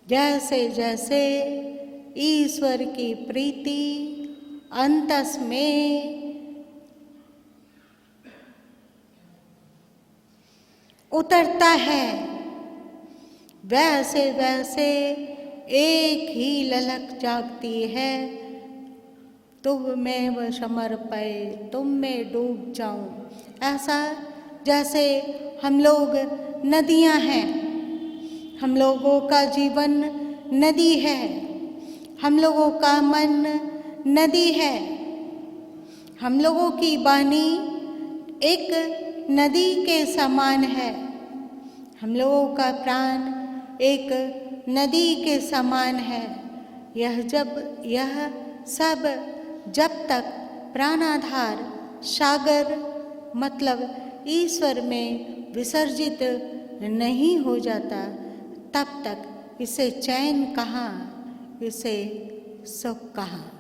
जैसे जैसे ईश्वर की प्रीति अंतस में उतरता है, वैसे वैसे एक ही ललक जागती है, तुम में व समर्पय, तुम में डूब जाऊं। ऐसा जैसे हम लोग नदियां हैं, हम लोगों का जीवन नदी है, हम लोगों का मन नदी है, हम लोगों की वाणी एक नदी के समान है, हम लोगों का प्राण एक नदी के समान है। यह सब जब तक प्राणाधार सागर मतलब ईश्वर में विसर्जित नहीं हो जाता, तब तक इसे चैन कहाँ, इसे सुख कहाँ।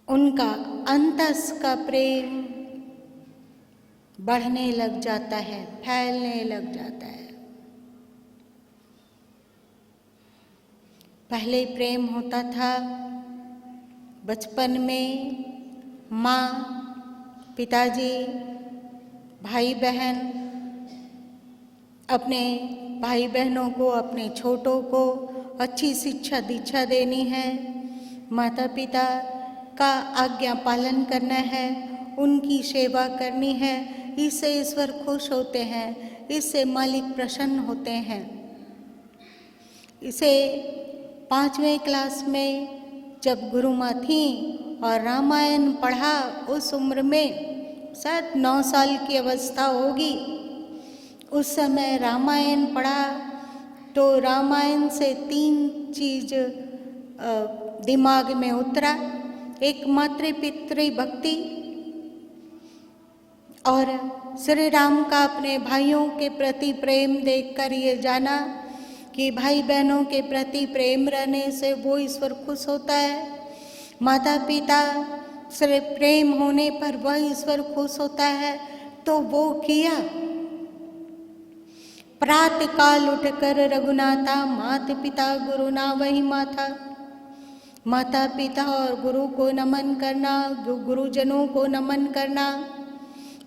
उनका अंतस का प्रेम बढ़ने लग जाता है, फैलने लग जाता है। पहले प्रेम होता था बचपन में, माँ, पिताजी, भाई बहन अपने भाई बहनों को, अपने छोटों को अच्छी शिक्षा दीक्षा देनी है, माता पिता का आज्ञा पालन करना है, उनकी सेवा करनी है। इससे ईश्वर खुश होते हैं, इससे मालिक प्रसन्न होते हैं। इसे 5वीं क्लास में जब गुरु माँ थी और रामायण पढ़ा, उस उम्र में शायद 9 साल की अवस्था होगी, उस समय रामायण पढ़ा तो रामायण से 3 चीज दिमाग में उतरा। एक मातृ पितृ भक्ति और श्री राम का अपने भाइयों के प्रति प्रेम देखकर ये जाना कि भाई बहनों के प्रति प्रेम रहने से वो ईश्वर खुश होता है। माता पिता से प्रेम होने पर वह ईश्वर खुश होता है, तो वो किया। प्रातः काल उठकर रघुनाथा, माता पिता गुरु ना वही माथा। माता पिता और गुरु को नमन करना, गुरुजनों को नमन करना,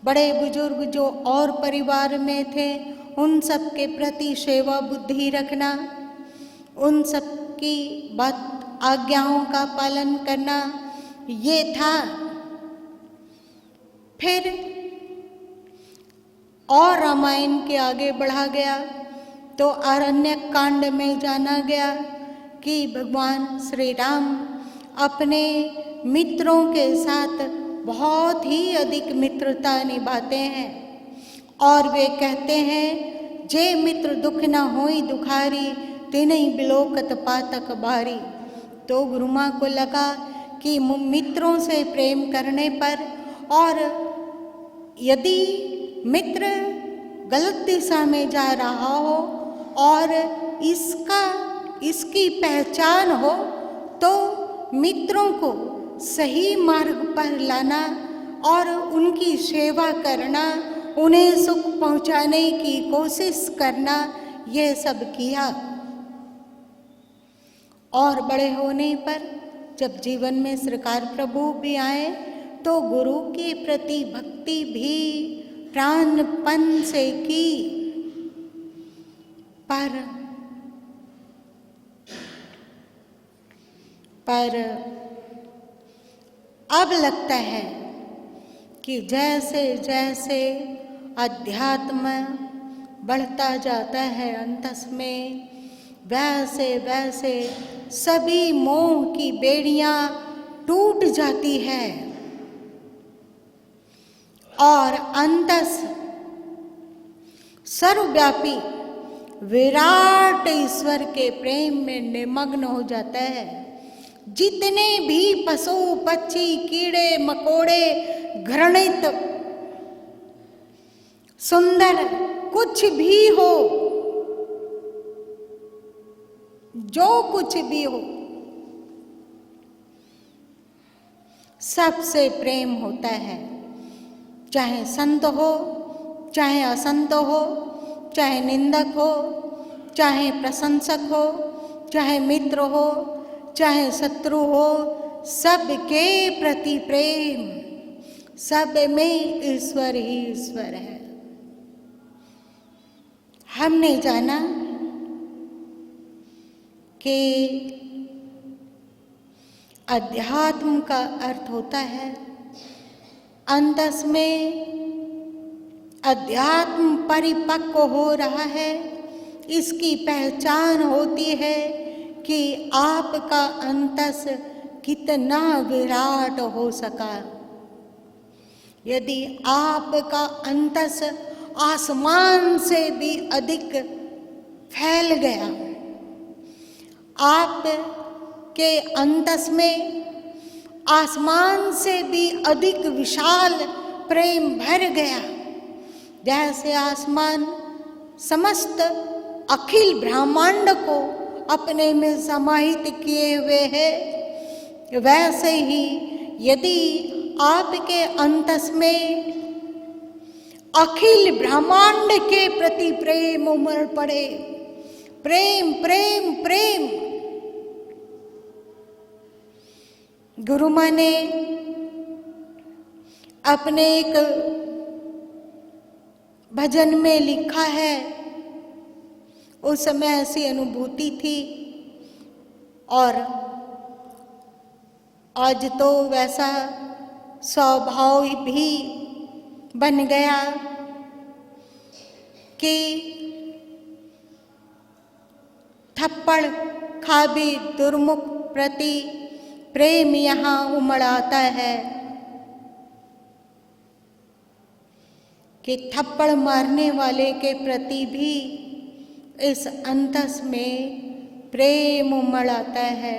बड़े बुजुर्ग जो और परिवार में थे उन सब के प्रति सेवा बुद्धि रखना, उन सब की बात आज्ञाओं का पालन करना, ये था। फिर और रामायण के आगे बढ़ा गया तो आरण्यक कांड में जाना गया कि भगवान श्री राम अपने मित्रों के साथ बहुत ही अधिक मित्रता निभाते हैं और वे कहते हैं, जे मित्र दुख न होई दुखारी, तिनहि बिलोकत पातक बारी। तो गुरु माँ को लगा कि मित्रों से प्रेम करने पर, और यदि मित्र गलत दिशा में जा रहा हो और इसकी पहचान हो, तो मित्रों को सही मार्ग पर लाना और उनकी सेवा करना, उन्हें सुख पहुंचाने की कोशिश करना, ये सब किया। और बड़े होने पर जब जीवन में सरकार प्रभु भी आए तो गुरु के प्रति भक्ति भी प्राणपन से की। पर अब लगता है कि जैसे जैसे अध्यात्म बढ़ता जाता है अंतस में, वैसे वैसे सभी मोह की बेड़ियां टूट जाती है और अंतस सर्वव्यापी विराट ईश्वर के प्रेम में निमग्न हो जाता है। जितने भी पशु पक्षी कीड़े मकोड़े घृणित सुंदर कुछ भी हो, जो कुछ भी हो, सबसे प्रेम होता है। चाहे संत हो, चाहे असंत हो, चाहे निंदक हो, चाहे प्रशंसक हो, चाहे मित्र हो, चाहे शत्रु हो, सबके प्रति प्रेम, सब में ईश्वर ही ईश्वर है। हमने जाना कि अध्यात्म का अर्थ होता है अंतस में अध्यात्म परिपक्व हो रहा है, इसकी पहचान होती है कि आपका अंतस कितना विराट हो सका। यदि आपका अंतस आसमान से भी अधिक फैल गया, आप के अंतस में आसमान से भी अधिक विशाल प्रेम भर गया, जैसे आसमान समस्त अखिल ब्रह्मांड को अपने में समाहित किए हुए है, वैसे ही यदि आपके अंतस में अखिल ब्रह्मांड के प्रति प्रेम उमड़ पड़े, प्रेम प्रेम प्रेम। गुरु माँ ने अपने एक भजन में लिखा है, उस समय ऐसी अनुभूति थी और आज तो वैसा स्वभाव भी बन गया कि थप्पड़ खा भी दुर्मुख प्रति प्रेम यहाँ उमड़ आता है, कि थप्पड़ मारने वाले के प्रति भी इस अंतस में प्रेम उमड़ आता है,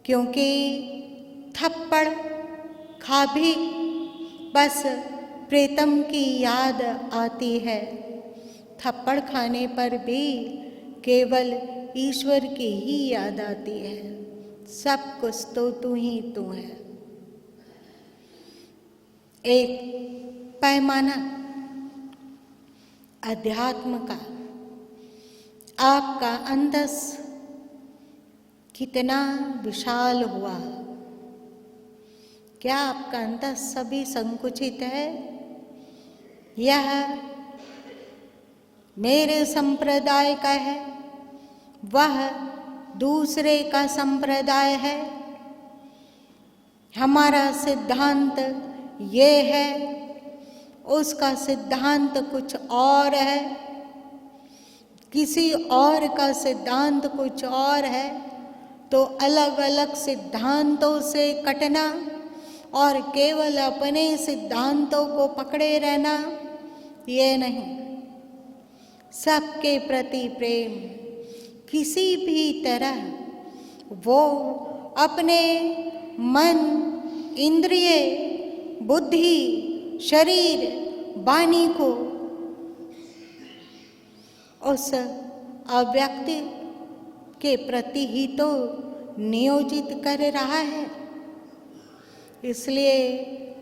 क्योंकि थप्पड़ खा भी बस प्रीतम की याद आती है। थप्पड़ खाने पर भी केवल ईश्वर की ही याद आती है, सब कुछ तो तू ही तू है। एक पैमाना अध्यात्म का, आपका अंतस कितना विशाल हुआ। क्या आपका अंतस सभी संकुचित है? यह मेरे संप्रदाय का है, वह दूसरे का संप्रदाय है, हमारा सिद्धांत ये है, उसका सिद्धांत कुछ और है, किसी और का सिद्धांत कुछ और है, तो अलग अलग सिद्धांतों से कटना और केवल अपने सिद्धांतों को पकड़े रहना, ये नहीं। सबके प्रति प्रेम, किसी भी तरह वो अपने मन, इंद्रिय, बुद्धि, शरीर, वाणी को उस अव्यक्त के प्रति ही तो नियोजित कर रहा है। इसलिए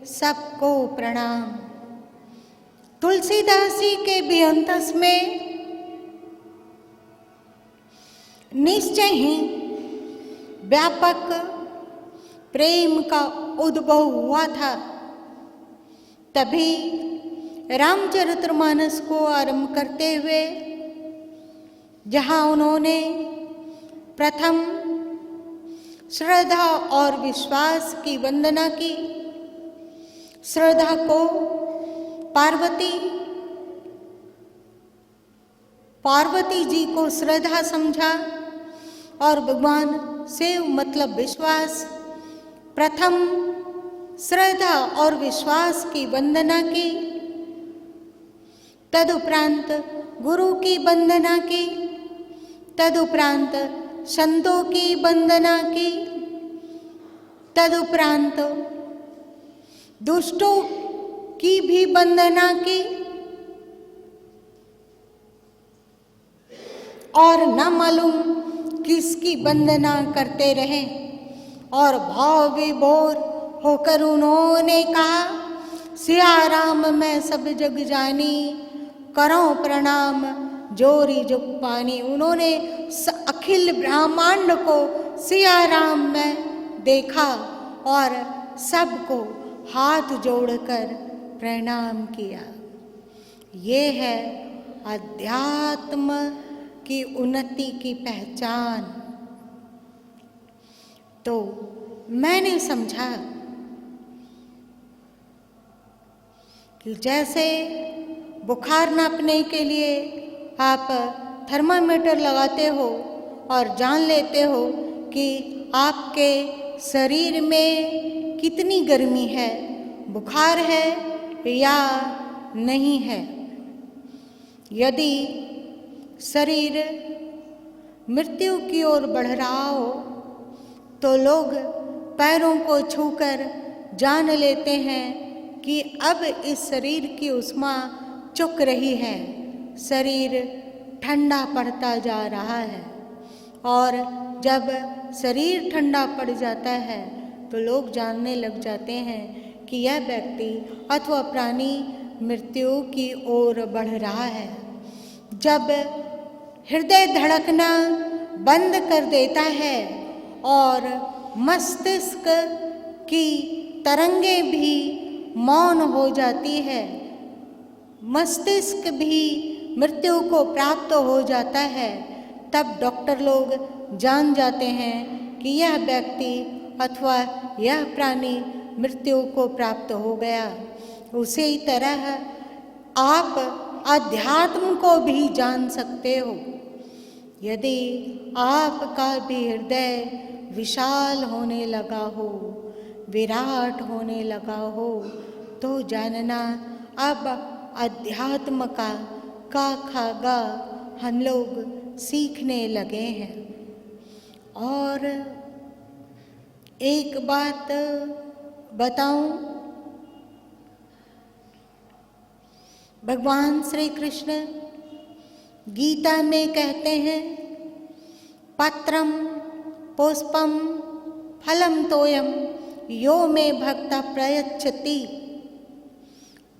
सबको प्रणाम। तुलसीदास जी के भी अंतस में निश्चय ही व्यापक प्रेम का उद्भव हुआ था, तभी रामचरितमानस को आरंभ करते हुए जहाँ उन्होंने प्रथम श्रद्धा और विश्वास की वंदना की, श्रद्धा को पार्वती जी को श्रद्धा समझा और भगवान शिव मतलब विश्वास, प्रथम श्रद्धा और विश्वास की वंदना की, तदुपरांत गुरु की वंदना की, तदुपरांत संतों की वंदना की, तदुपरांत दुष्टों की भी वंदना की, और न मालूम किसकी वंदना करते रहे। और भाव विभोर होकर उन्होंने कहा, सिया राम मैं सब जग जानी, करो प्रणाम जोरी जुग पानी। उन्होंने अखिल ब्रह्मांड को सिया राम में देखा और सबको हाथ जोड़कर प्रणाम किया। ये है अध्यात्म की उन्नति की पहचान। तो मैंने समझा कि जैसे बुखार नापने के लिए आप थर्मामीटर लगाते हो और जान लेते हो कि आपके शरीर में कितनी गर्मी है, बुखार है या नहीं है। यदि शरीर मृत्यु की ओर बढ़ रहा हो तो लोग पैरों को छूकर जान लेते हैं कि अब इस शरीर की उष्मा चुक रही है, शरीर ठंडा पड़ता जा रहा है। और जब शरीर ठंडा पड़ जाता है तो लोग जानने लग जाते हैं कि यह व्यक्ति अथवा प्राणी मृत्यु की ओर बढ़ रहा है। जब हृदय धड़कना बंद कर देता है और मस्तिष्क की तरंगें भी मौन हो जाती है, मस्तिष्क भी मृत्यु को प्राप्त हो जाता है, तब डॉक्टर लोग जान जाते हैं कि यह व्यक्ति अथवा यह प्राणी मृत्यु को प्राप्त हो गया। उसी तरह आप अध्यात्म को भी जान सकते हो। यदि आपका भी हृदय विशाल होने लगा हो, विराट होने लगा हो, तो जानना अब अध्यात्म का खागा हम लोग सीखने लगे हैं। और एक बात बताऊं, भगवान श्री कृष्ण गीता में कहते हैं, पत्रम पुष्पम फलम तोयम यो मे भक्ता प्रयच्छति।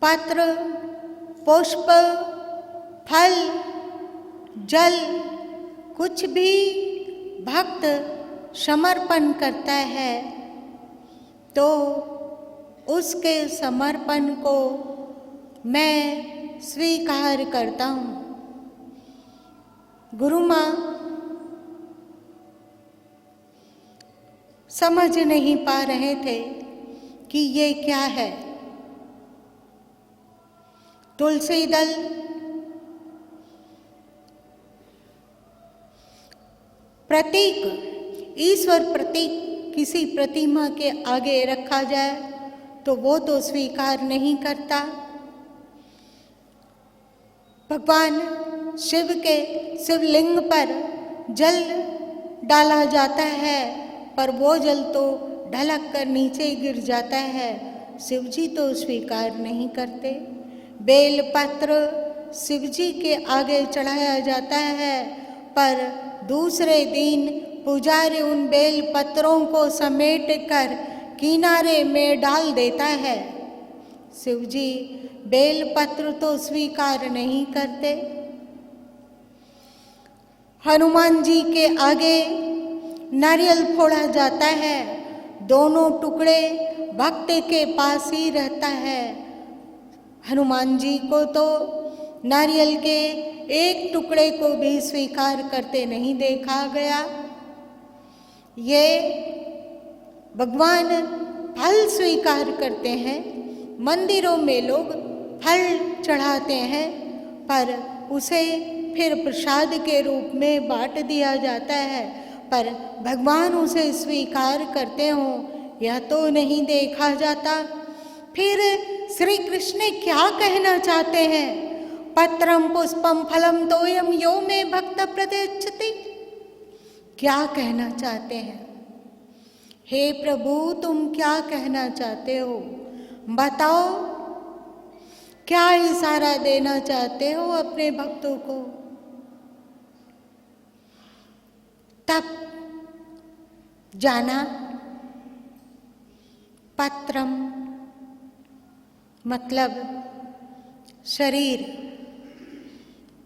पत्र, पुष्प, फल, जल कुछ भी भक्त समर्पण करता है तो उसके समर्पण को मैं स्वीकार करता हूँ। गुरु माँ समझ नहीं पा रहे थे कि ये क्या है। तुलसी दल प्रतीक, ईश्वर प्रतीक किसी प्रतिमा के आगे रखा जाए तो वो तो स्वीकार नहीं करता। भगवान शिव के शिवलिंग पर जल डाला जाता है पर वो जल तो ढलक कर नीचे गिर जाता है, शिव जी तो स्वीकार नहीं करते। बेलपत्र शिव जी के आगे चढ़ाया जाता है पर दूसरे दिन पुजारी उन बेल पत्रों को समेट कर किनारे में डाल देता है। शिव जी बेल पत्र तो स्वीकार नहीं करते। हनुमान जी के आगे नारियल फोड़ा जाता है, दोनों टुकड़े भक्त के पास ही रहता है। हनुमान जी को तो नारियल के एक टुकड़े को भी स्वीकार करते नहीं देखा गया। ये भगवान फल स्वीकार करते हैं, मंदिरों में लोग फल चढ़ाते हैं पर उसे फिर प्रसाद के रूप में बांट दिया जाता है, पर भगवान उसे स्वीकार करते हो यह तो नहीं देखा जाता। फिर श्री कृष्ण क्या कहना चाहते हैं? पत्रम पुष्पम फलम तोयम यो मे भक्त प्रत्यक्षति। क्या कहना चाहते हैं? हे प्रभु तुम क्या कहना चाहते हो? बताओ, क्या इशारा देना चाहते हो अपने भक्तों को? तब जाना पत्रम मतलब शरीर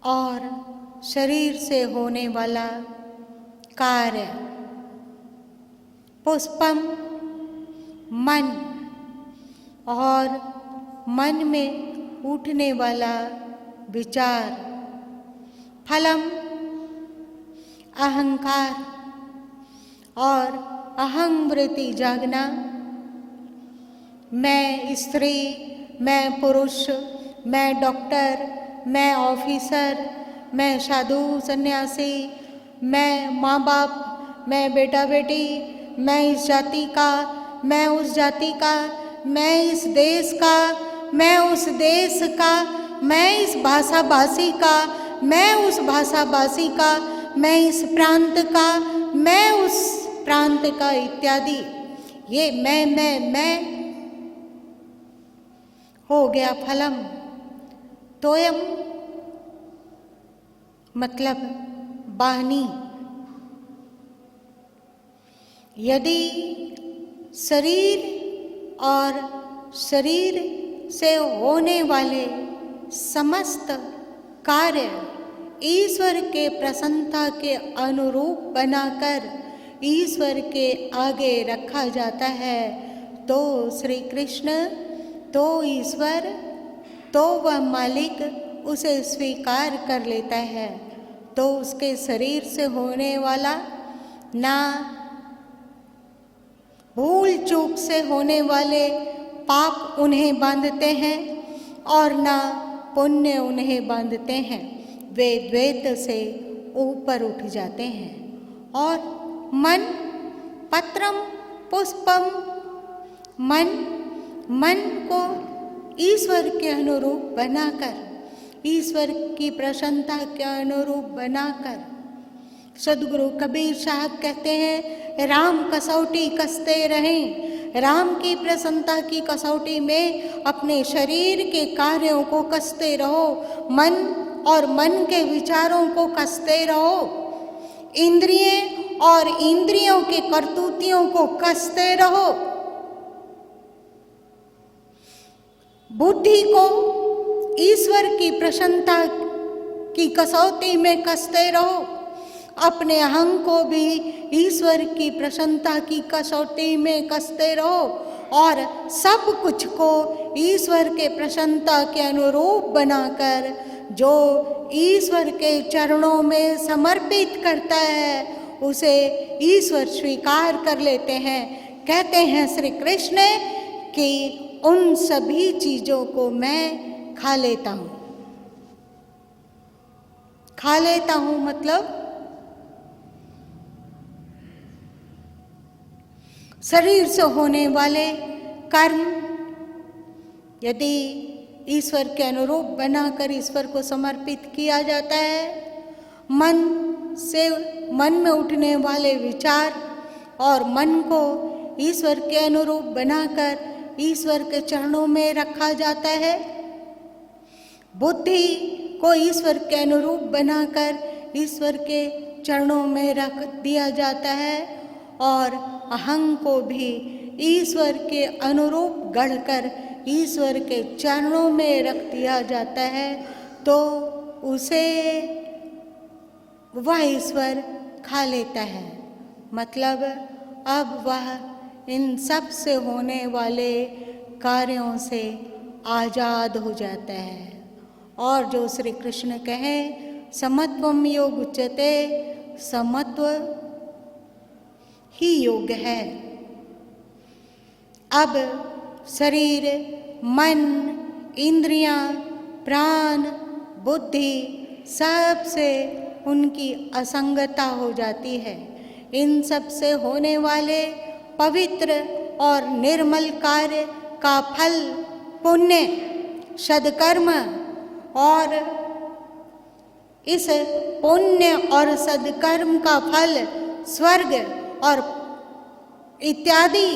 और शरीर से होने वाला कार्य। पुष्पम मन और मन में उठने वाला विचार। फलम अहंकार और अहंवृत्ति जागना। मैं स्त्री, मैं पुरुष, मैं डॉक्टर, मैं ऑफिसर, मैं साधु सन्यासी, मैं माँ बाप, मैं बेटा बेटी, मैं इस जाति का, मैं उस जाति का, मैं इस देश का, मैं उस देश का, मैं इस भाषा भाषी का, मैं उस भाषा भाषी का, मैं इस प्रांत का, मैं उस प्रांत का इत्यादि। ये मैं हो गया फलम। तोयम मतलब वाणी। यदि शरीर और शरीर से होने वाले समस्त कार्य ईश्वर के प्रसन्नता के अनुरूप बनाकर ईश्वर के आगे रखा जाता है, तो श्री कृष्ण, तो ईश्वर, तो वह मालिक उसे स्वीकार कर लेता है। तो उसके शरीर से होने वाला ना भूल चूक से होने वाले पाप उन्हें बांधते हैं और ना पुण्य उन्हें बांधते हैं। वे द्वैत से ऊपर उठ जाते हैं। और मन पत्रम पुष्पम, मन को ईश्वर के अनुरूप बनाकर, ईश्वर की प्रसन्नता के अनुरूप बनाकर, सदगुरु कबीर साहब कहते हैं, राम कसौटी कसते रहें। राम की प्रसन्नता की कसौटी में अपने शरीर के कार्यों को कसते रहो, मन और मन के विचारों को कसते रहो, इंद्रिय और इंद्रियों के करतूतियों को कसते रहो, बुद्धि को ईश्वर की प्रसन्नता की कसौटी में कसते रहो, अपने अहं को भी ईश्वर की प्रसन्नता की कसौटी में कसते रहो और सब कुछ को ईश्वर के प्रसन्नता के अनुरूप बनाकर जो ईश्वर के चरणों में समर्पित करता है उसे ईश्वर स्वीकार कर लेते हैं। कहते हैं श्री कृष्ण कि उन सभी चीज़ों को मैं खा लेता हूँ। खा लेता हूँ मतलब शरीर से होने वाले कर्म यदि ईश्वर के अनुरूप बनाकर ईश्वर को समर्पित किया जाता है, मन में उठने वाले विचार और मन को ईश्वर के अनुरूप बनाकर ईश्वर के चरणों में रखा जाता है, बुद्धि को ईश्वर के अनुरूप बनाकर ईश्वर के चरणों में रख दिया जाता है और अहं को भी ईश्वर के अनुरूप गढ़कर ईश्वर के चरणों में रख दिया जाता है, तो उसे वह ईश्वर खा लेता है। मतलब अब वह इन सब से होने वाले कार्यों से आज़ाद हो जाता है। और जो श्री कृष्ण कहें समत्वम योग उच्यते, समत्व ही योग है। अब शरीर, मन, इंद्रियां, प्राण, बुद्धि सब से उनकी असंगता हो जाती है। इन सब से होने वाले पवित्र और निर्मल कार्य का फल पुण्य, सद्कर्म और इस पुण्य और सद्कर्म का फल स्वर्ग और इत्यादि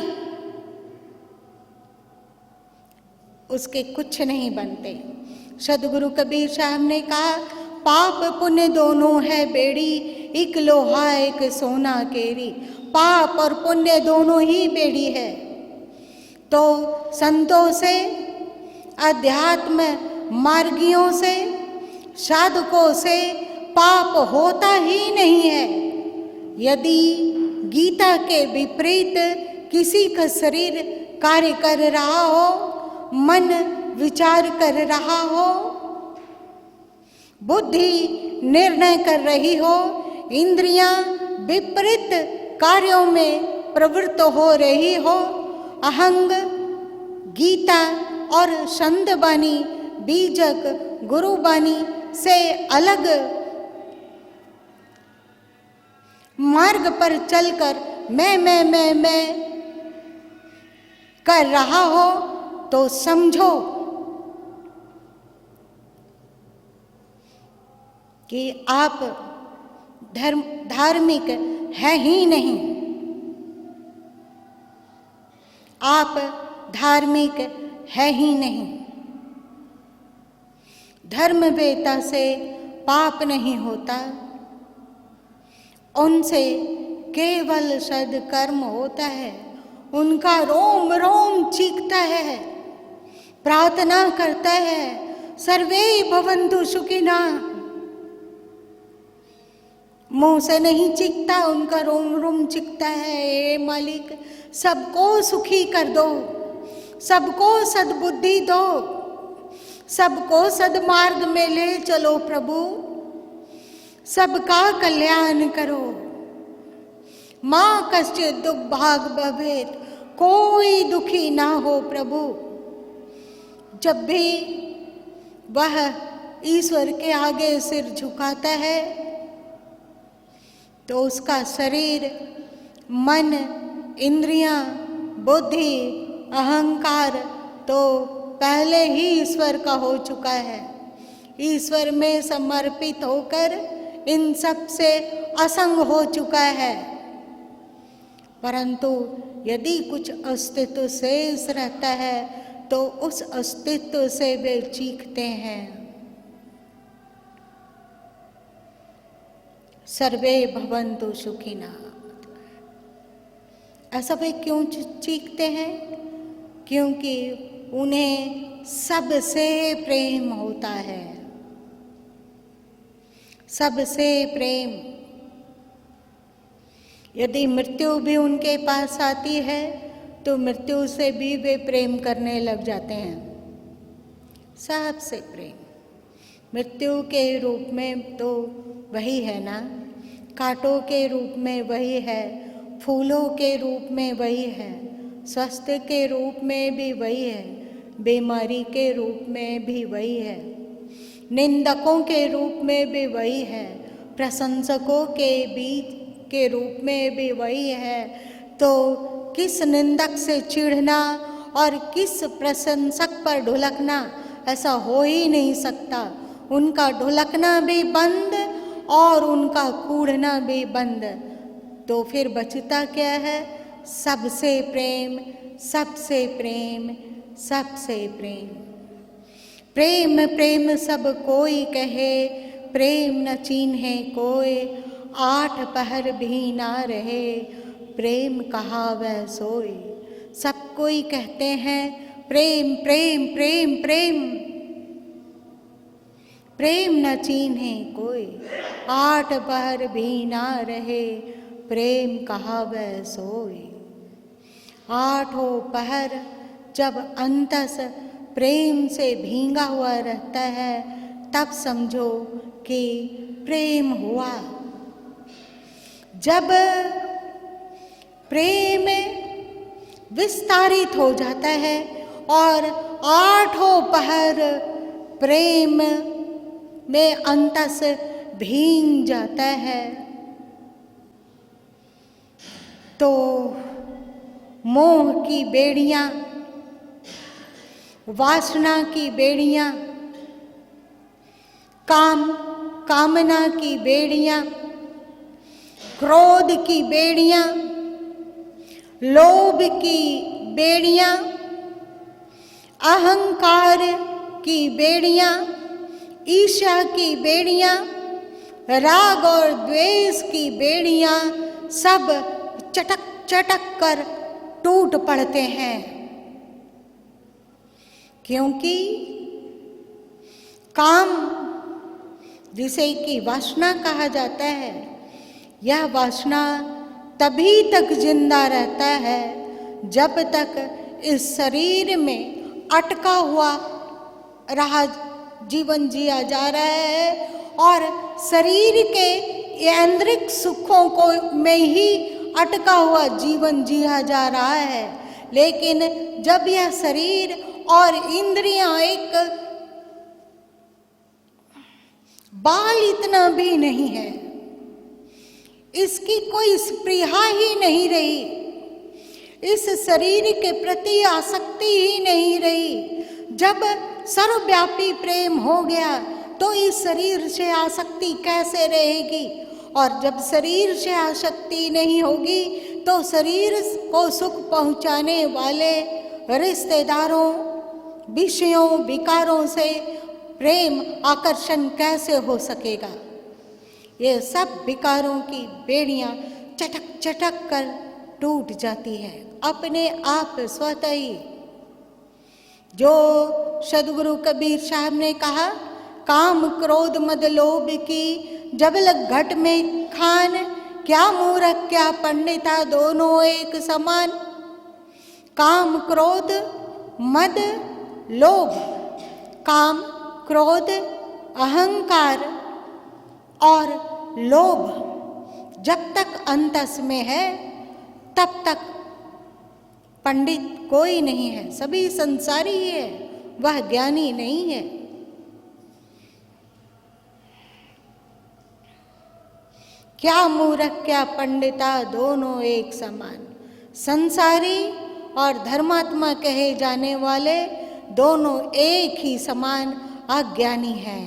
उसके कुछ नहीं बनते। सदगुरु कबीर साहब ने कहा, पाप पुण्य दोनों है बेड़ी, एक लोहा एक सोना केरी। पाप और पुण्य दोनों ही बेड़ी है। तो संतों से अध्यात्म मार्गियों से, साधकों से पाप होता ही नहीं है। यदि गीता के विपरीत किसी का शरीर कार्य कर रहा हो, मन विचार कर रहा हो, बुद्धि निर्णय कर रही हो, इंद्रियां विपरीत कार्यों में प्रवृत्त हो रही हो, अहंग गीता और संतबानी बीजक गुरुबानी से अलग मार्ग पर चलकर मैं कर रहा हो तो समझो कि आप धार्मिक है ही नहीं। आप धार्मिक है ही नहीं। धर्मवेता से पाप नहीं होता, उनसे केवल सद्कर्म होता है। उनका रोम रोम चीखता है, प्रार्थना करता है, सर्वे भवन्तु सुखिनः। मुंह से नहीं चीखता, उनका रोम रोम चीखता है, हे मालिक सबको सुखी कर दो, सबको सद्बुद्धि दो, सबको सद्मार्ग में ले चलो प्रभु, सबका कल्याण करो। माँ कश्चित् दुर्भाग भवेत्, कोई दुखी ना हो प्रभु। जब भी वह ईश्वर के आगे सिर झुकाता है तो उसका शरीर, मन, इंद्रियां, बुद्धि, अहंकार तो पहले ही ईश्वर का हो चुका है। ईश्वर में समर्पित होकर इन सब से असंग हो चुका है। परंतु यदि कुछ अस्तित्व शेष रहता है तो उस अस्तित्व से वे चीखते हैं, सर्वे भवन्तु सुखिनः। ऐसा वे क्यों चीखते हैं? क्योंकि उन्हें सबसे प्रेम होता है, सबसे प्रेम। यदि मृत्यु भी उनके पास आती है तो मृत्यु से भी वे प्रेम करने लग जाते हैं, सबसे प्रेम। मृत्यु के रूप में तो वही है ना, कांटों के रूप में वही है, फूलों के रूप में वही है, स्वास्थ्य के रूप में भी वही है, बीमारी के रूप में भी वही है, निंदकों के रूप में भी वही है, प्रशंसकों के बीच के रूप में भी वही है। तो किस निंदक से चिढ़ना और किस प्रशंसक पर ढुलकना, ऐसा हो ही नहीं सकता। उनका ढुलकना भी बंद और उनका कूढ़ना भी बंद। तो फिर बचता क्या है? सबसे प्रेम, सबसे प्रेम, सबसे प्रेम। प्रेम प्रेम सब कोई कहे, प्रेम न चीन्हे कोई, 8 पहर भी ना रहे, प्रेम कहावै सोई। सब कोई कहते हैं प्रेम प्रेम प्रेम प्रेम, प्रेम न चीन्हे कोई, 8 पहर भी ना रहे, प्रेम कहावै सोई। 8 पहर जब अंतस प्रेम से भींगा हुआ रहता है तब समझो कि प्रेम हुआ। जब प्रेम विस्तारित हो जाता है और 8 पहर प्रेम में अंतस भींग जाता है तो मोह की बेड़ियां, वासना की बेड़ियां, कामना की बेड़ियां, क्रोध की बेड़ियां, लोभ की बेड़ियां, अहंकार की बेड़ियां, ईर्ष्या की बेड़ियां, राग और द्वेष की बेड़ियां सब चटक चटक कर टूट पड़ते हैं। क्योंकि काम, जिसे कि वासना कहा जाता है, यह वासना तभी तक जिंदा रहता है जब तक इस शरीर में अटका हुआ रहा जीवन जिया जा रहा है और शरीर के यांत्रिक सुखों को में ही अटका हुआ जीवन जिया जा रहा है। लेकिन जब यह शरीर और इंद्रियां एक बाल इतना भी नहीं है, इसकी कोई स्पृहा ही नहीं रही, इस शरीर के प्रति आसक्ति ही नहीं रही। जब सर्वव्यापी प्रेम हो गया तो इस शरीर से आसक्ति कैसे रहेगी? और जब शरीर से आसक्ति नहीं होगी तो शरीर को सुख पहुंचाने वाले रिश्तेदारों, विषयों, विकारों से प्रेम आकर्षण कैसे हो सकेगा? ये सब विकारों की बेड़ियां चटक चटक कर टूट जाती है अपने आप स्वतः ही। जो सदगुरु कबीर साहब ने कहा, काम क्रोध मद लोभ की जब लग घट में खान, क्या मूर्ख क्या पंडिता दोनों एक समान। काम क्रोध मद लोभ, काम क्रोध अहंकार और लोभ जब तक अंतस में है तब तक पंडित कोई नहीं है, सभी संसारी ही है, वह ज्ञानी नहीं है। क्या मूर्ख क्या पंडिता दोनों एक समान। संसारी और धर्मात्मा कहे जाने वाले दोनों एक ही समान अज्ञानी है।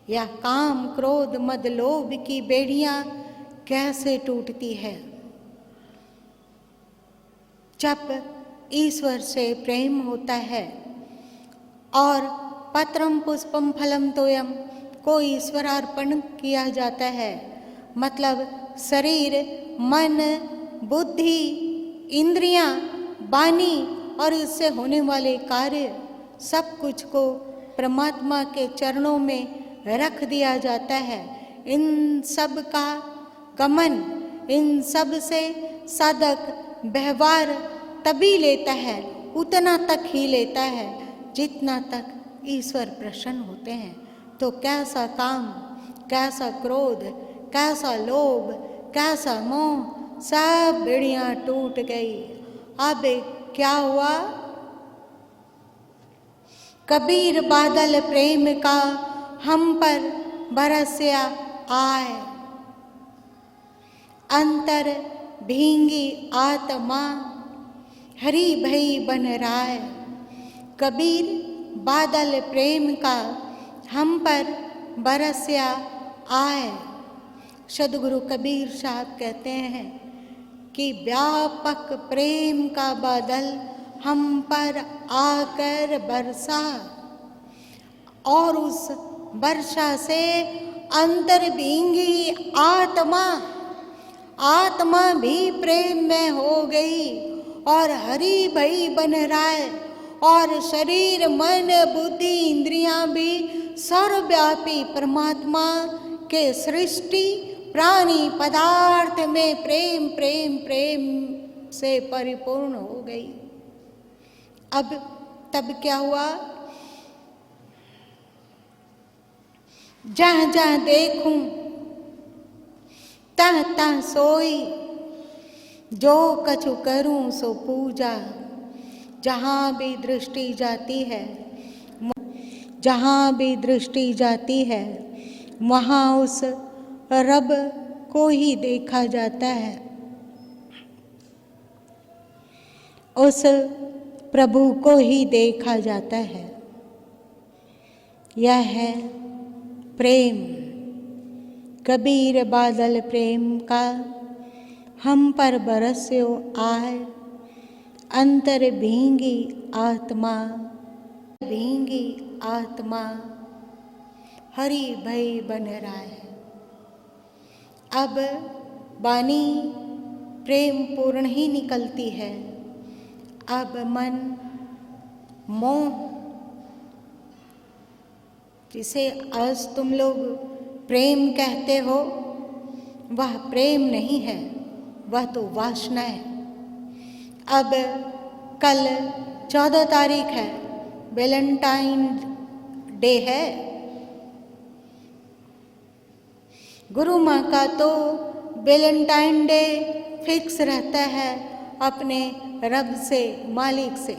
यह काम क्रोध मद लोभ की बेड़ियां कैसे टूटती है? जब ईश्वर से प्रेम होता है और पत्रम पुष्पम फलम तोयम को ईश्वरार्पण किया जाता है, मतलब शरीर, मन, बुद्धि, इंद्रियां, वाणी और इससे होने वाले कार्य सब कुछ को परमात्मा के चरणों में रख दिया जाता है। इन सब का गमन, इन सब से साधक व्यवहार तभी लेता है, उतना तक ही लेता है जितना तक ईश्वर प्रसन्न होते हैं। तो कैसा काम, कैसा क्रोध, कैसा लोभ, कैसा मोह, सब बेड़ियां टूट गई। अब क्या हुआ? कबीर बादल प्रेम का हम पर बरसया आए, अंतर भींगी आत्मा हरि भई बन राय। कबीर बादल प्रेम का हम पर बरसया आए। सदगुरु कबीर साहब कहते हैं कि व्यापक प्रेम का बादल हम पर आकर बरसा और उस वर्षा से अंतर भींगी आत्मा भी प्रेम में हो गई और हरि भई बन रहा है और शरीर, मन, बुद्धि, इंद्रियां भी सर्वव्यापी परमात्मा के सृष्टि प्राणी पदार्थ में प्रेम प्रेम प्रेम से परिपूर्ण हो गई। अब तब क्या हुआ? जहाँ जहाँ देखूं तह तह सोई, जो कछु करूं सो पूजा। जहाँ भी दृष्टि जाती है, जहाँ भी दृष्टि जाती है वहाँ उस रब को ही देखा जाता है, उस प्रभु को ही देखा जाता है। यह है प्रेम। कबीर बादल प्रेम का हम पर बरस्यो आए, अंतर भींगी आत्मा हरि भई बन राय। अब वाणी प्रेम पूर्ण ही निकलती है। अब मन मोह, जिसे आज तुम लोग प्रेम कहते हो, वह प्रेम नहीं है, वह तो वासना है। अब कल 14 तारीख है, वैलेंटाइन डे है। गुरु माँ का तो वैलेंटाइन डे फिक्स रहता है अपने रब से, मालिक से।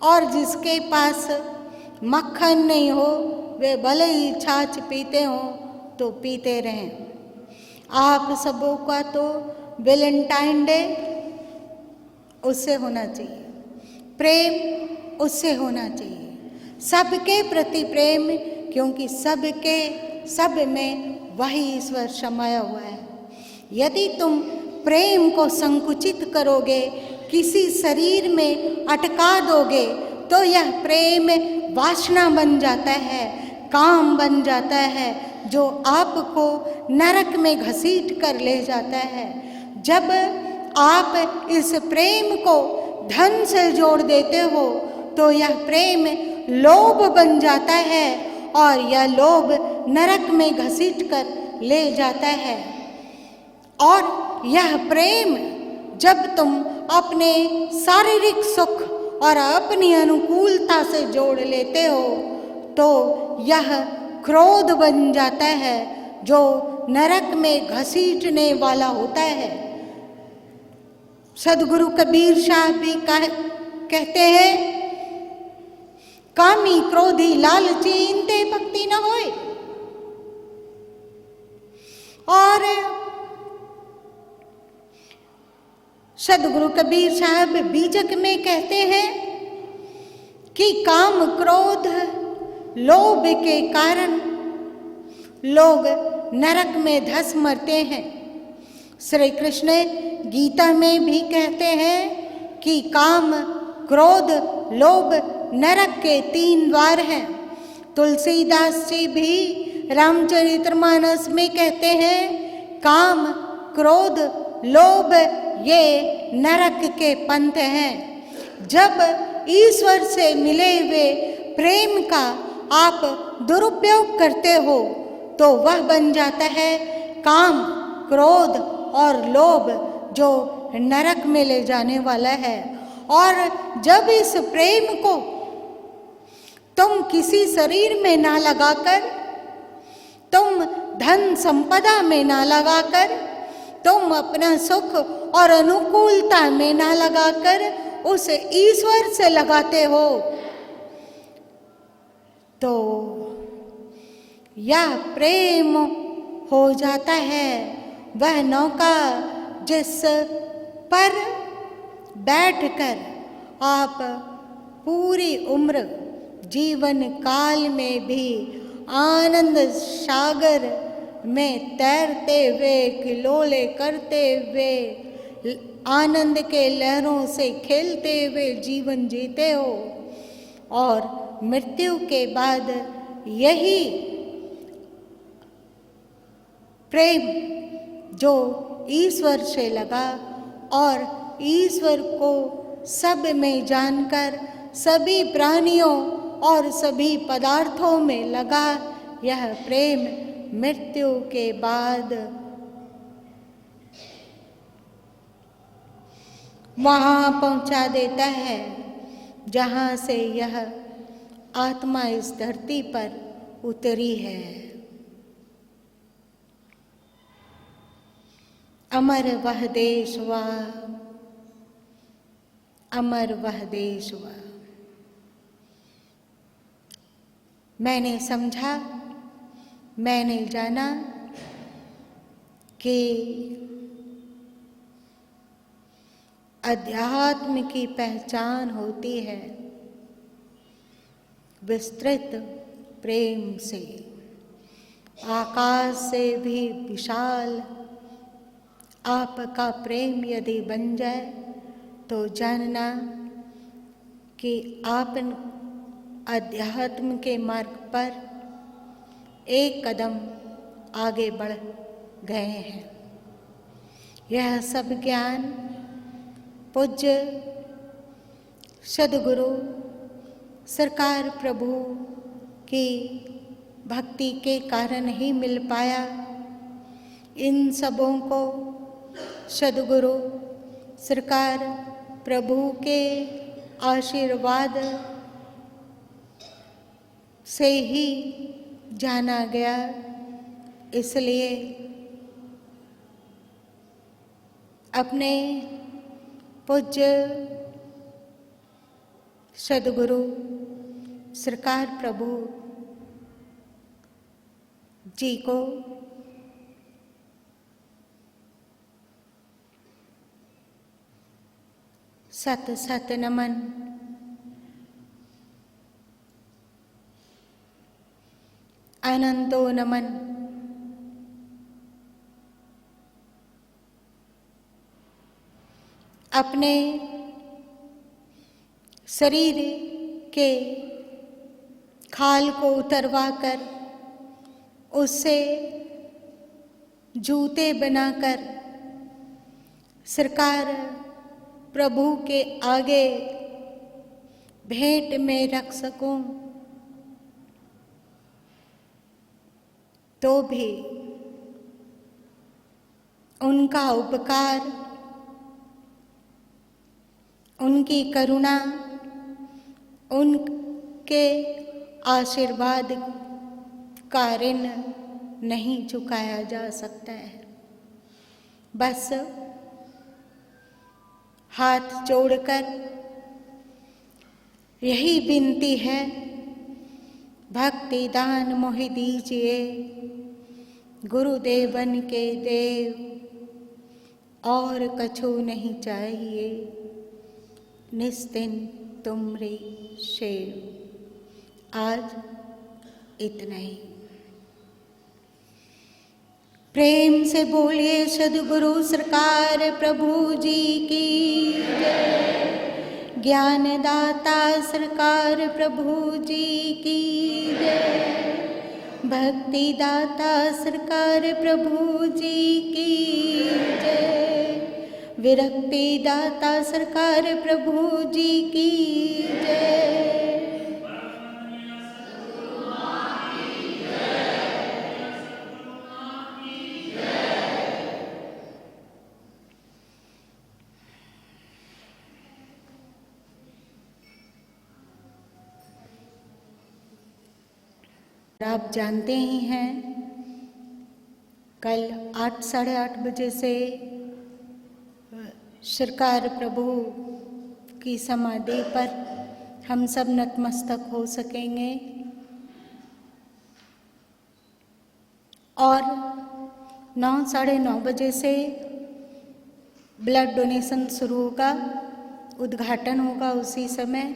और जिसके पास मक्खन नहीं हो वे भले ही छाछ पीते हो तो पीते रहें। आप सबों का तो वैलेंटाइन डे उससे होना चाहिए, प्रेम उससे होना चाहिए, सबके प्रति प्रेम, क्योंकि सबके सब में वही ईश्वर समाया हुआ है। यदि तुम प्रेम को संकुचित करोगे, किसी शरीर में अटका दोगे, तो यह प्रेम वासना बन जाता है, काम बन जाता है, जो आपको नरक में घसीट कर ले जाता है। जब आप इस प्रेम को धन से जोड़ देते हो तो यह प्रेम लोभ बन जाता है और यह लोभ नरक में घसीट कर ले जाता है। और यह प्रेम जब तुम अपने शारीरिक सुख और अपनी अनुकूलता से जोड़ लेते हो तो यह क्रोध बन जाता है, जो नरक में घसीटने वाला होता है। सदगुरु कबीर साहब भी कहते हैं, कामी क्रोधी लालची इनते भक्ति न होए। और सदगुरु कबीर साहब बीजक में कहते हैं कि काम क्रोध लोभ के कारण लोग नरक में धंस मरते हैं। श्री कृष्ण गीता में भी कहते हैं कि काम क्रोध लोभ नरक के 3 द्वार हैं। तुलसीदास जी भी रामचरितमानस में कहते हैं, काम क्रोध लोभ ये नरक के पंथ हैं। जब ईश्वर से मिले हुए प्रेम का आप दुरुपयोग करते हो तो वह बन जाता है काम, क्रोध और लोभ, जो नरक में ले जाने वाला है। और जब इस प्रेम को तुम किसी शरीर में ना लगाकर, तुम धन संपदा में ना लगाकर, तुम अपना सुख और अनुकूलता में ना लगाकर उस ईश्वर से लगाते हो, तो यह प्रेम हो जाता है वह नौका जिस पर बैठकर आप पूरी उम्र जीवन काल में भी आनंद सागर में तैरते हुए, किलोले करते हुए, आनंद के लहरों से खेलते हुए जीवन जीते हो। और मृत्यु के बाद यही प्रेम जो ईश्वर से लगा और ईश्वर को सब में जानकर सभी प्राणियों और सभी पदार्थों में लगा, यह प्रेम मृत्यु के बाद वहाँ पहुँचा देता है जहाँ से यह आत्मा इस धरती पर उतरी है। अमर वह देश हुआ, अमर वह देश हुआ। मैंने समझा, मैंने जाना कि अध्यात्म की पहचान होती है विस्तृत प्रेम से। आकाश से भी विशाल आपका प्रेम यदि बन जाए तो जानना कि आप अध्यात्म के मार्ग पर एक कदम आगे बढ़ गए हैं। यह सब ज्ञान पूज्य सद्गुरु सरकार प्रभु की भक्ति के कारण ही मिल पाया। इन सबों को सद्गुरु सरकार प्रभु के आशीर्वाद से ही जाना गया। इसलिए अपने पूज्य सद्गुरु सरकार प्रभु जी को सत सत नमन। अनंतो नमन। अपने शरीर के खाल को उतरवा कर उससे जूते बनाकर सरकार प्रभु के आगे भेंट में रख सकूं तो भी उनका उपकार, उनकी करुणा, उनके आशीर्वाद का ऋण नहीं चुकाया जा सकता है। बस हाथ जोड़कर यही विनती है, भक्ति दान मोहि दीजिए गुरुदेवन के देव, और कछु नहीं चाहिए निस्तिन तुमरे सेव। आज इतना ही। प्रेम से बोलिए सद्गुरु सरकार प्रभु जी की जय। ज्ञानदाता सरकार प्रभु जी की जय। भक्ति दाता सरकार प्रभु जी की जय। विरक्ति दाता सरकार प्रभु जी की जय। आप जानते ही हैं, कल 8 साढ़े 8 बजे से सरकार प्रभु की समाधि पर हम सब नतमस्तक हो सकेंगे और 9 साढ़े 9 बजे से ब्लड डोनेशन शुरू होगा, उद्घाटन होगा। उसी समय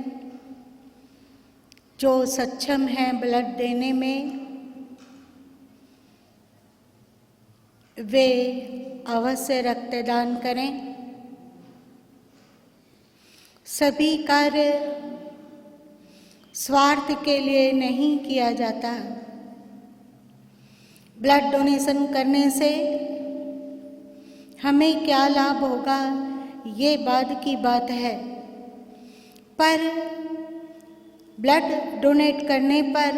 जो सक्षम हैं ब्लड देने में, वे अवश्य रक्तदान करें। सभी कार्य स्वार्थ के लिए नहीं किया जाता। ब्लड डोनेशन करने से हमें क्या लाभ होगा, ये बाद की बात है, पर ब्लड डोनेट करने पर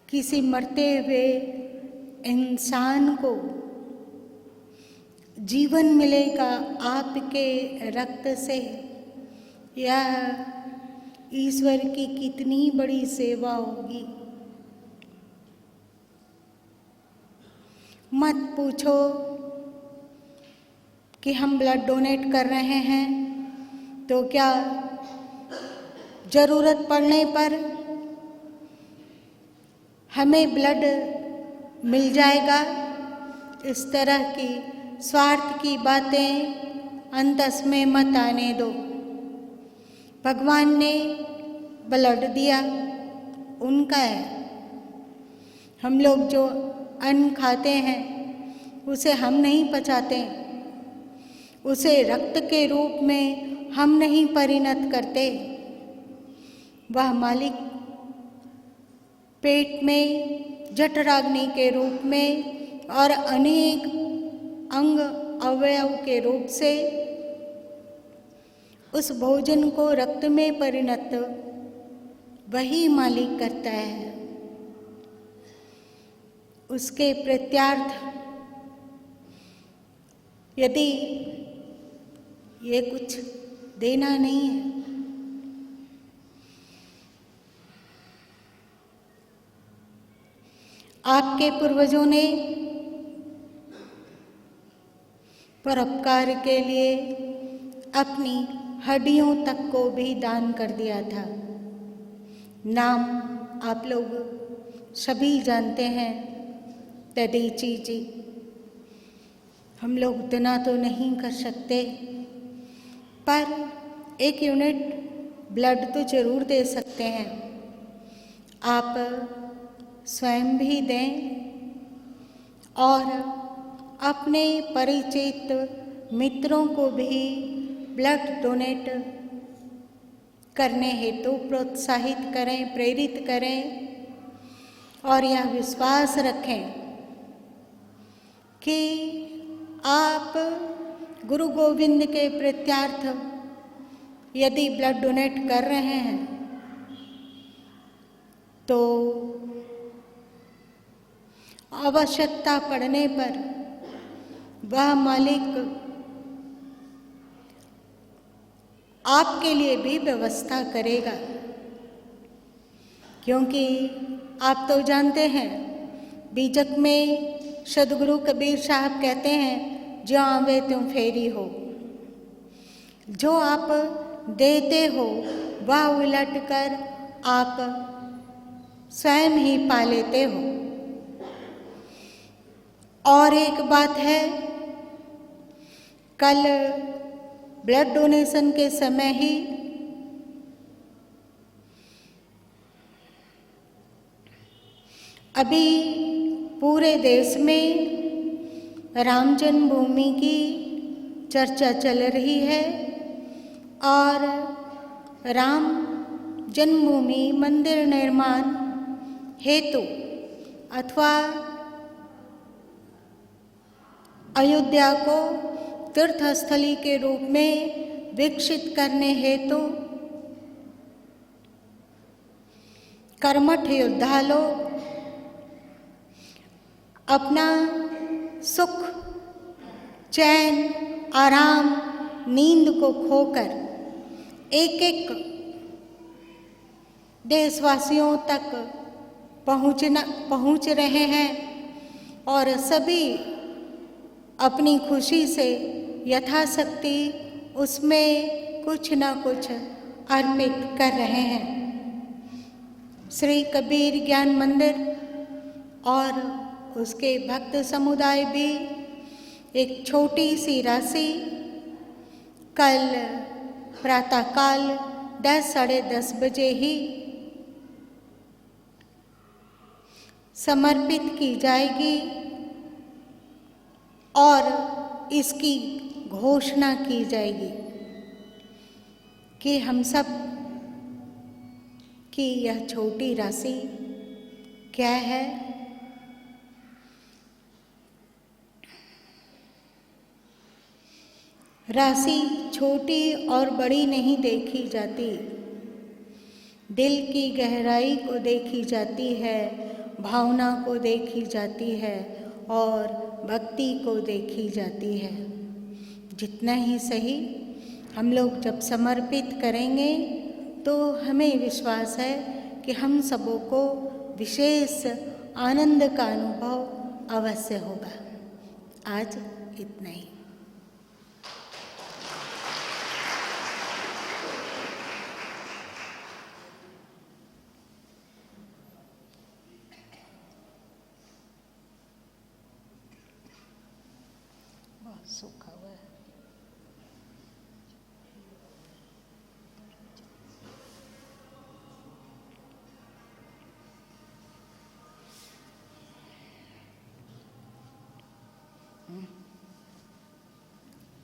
किसी मरते हुए इंसान को जीवन मिलेगा आपके रक्त से। यह ईश्वर की कितनी बड़ी सेवा होगी। मत पूछो कि हम ब्लड डोनेट कर रहे हैं तो क्या जरूरत पड़ने पर हमें ब्लड मिल जाएगा। इस तरह की स्वार्थ की बातें अंतस में मत आने दो। भगवान ने ब्लड दिया, उनका है। हम लोग जो अन्न खाते हैं उसे हम नहीं पचाते, उसे रक्त के रूप में हम नहीं परिणत करते। वह मालिक पेट में जठराग्नि के रूप में और अनेक अंग अवयव के रूप से उस भोजन को रक्त में परिणत वही मालिक करता है। उसके प्रत्यार्थ यदि ये कुछ देना नहीं है, आपके पूर्वजों ने परोपकार के लिए अपनी हड्डियों तक को भी दान कर दिया था। नाम आप लोग सभी जानते हैं, दधीची जी। हम लोग उतना तो नहीं कर सकते, पर 1 यूनिट ब्लड तो जरूर दे सकते हैं। आप स्वयं भी दें और अपने परिचित मित्रों को भी ब्लड डोनेट करने हेतु प्रोत्साहित करें, प्रेरित करें और यह विश्वास रखें कि आप गुरु गोविंद के प्रत्यार्थ यदि ब्लड डोनेट कर रहे हैं तो आवश्यकता पड़ने पर वह मालिक आपके लिए भी व्यवस्था करेगा। क्योंकि आप तो जानते हैं, बीजक में सदगुरु कबीर साहब कहते हैं, जो आवे त्यों फेरी हो। जो आप देते हो वह उलट कर आप स्वयं ही पा लेते हो। और एक बात है, कल ब्लड डोनेशन के समय ही अभी पूरे देश में राम जन्मभूमि की चर्चा चल रही है और राम जन्मभूमि मंदिर निर्माण हेतु अथवा अयोध्या को तीर्थस्थली के रूप में विकसित करने हेतु कर्मठ योद्धा लोग अपना सुख, चैन, आराम, नींद को खोकर एक देशवासियों तक पहुंच रहे हैं और सभी अपनी खुशी से यथाशक्ति उसमें कुछ न कुछ अर्पित कर रहे हैं। श्री कबीर ज्ञान मंदिर और उसके भक्त समुदाय भी एक छोटी सी राशि कल प्रातःकाल 10 साढ़े 10 बजे ही समर्पित की जाएगी और इसकी घोषणा की जाएगी कि हम सब की यह छोटी राशि क्या है। राशि छोटी और बड़ी नहीं देखी जाती, दिल की गहराई को देखी जाती है, भावना को देखी जाती है और भक्ति को देखी जाती है। जितना ही सही हम लोग जब समर्पित करेंगे तो हमें विश्वास है कि हम सबों को विशेष आनंद का अनुभव अवश्य होगा। आज इतना ही। सुख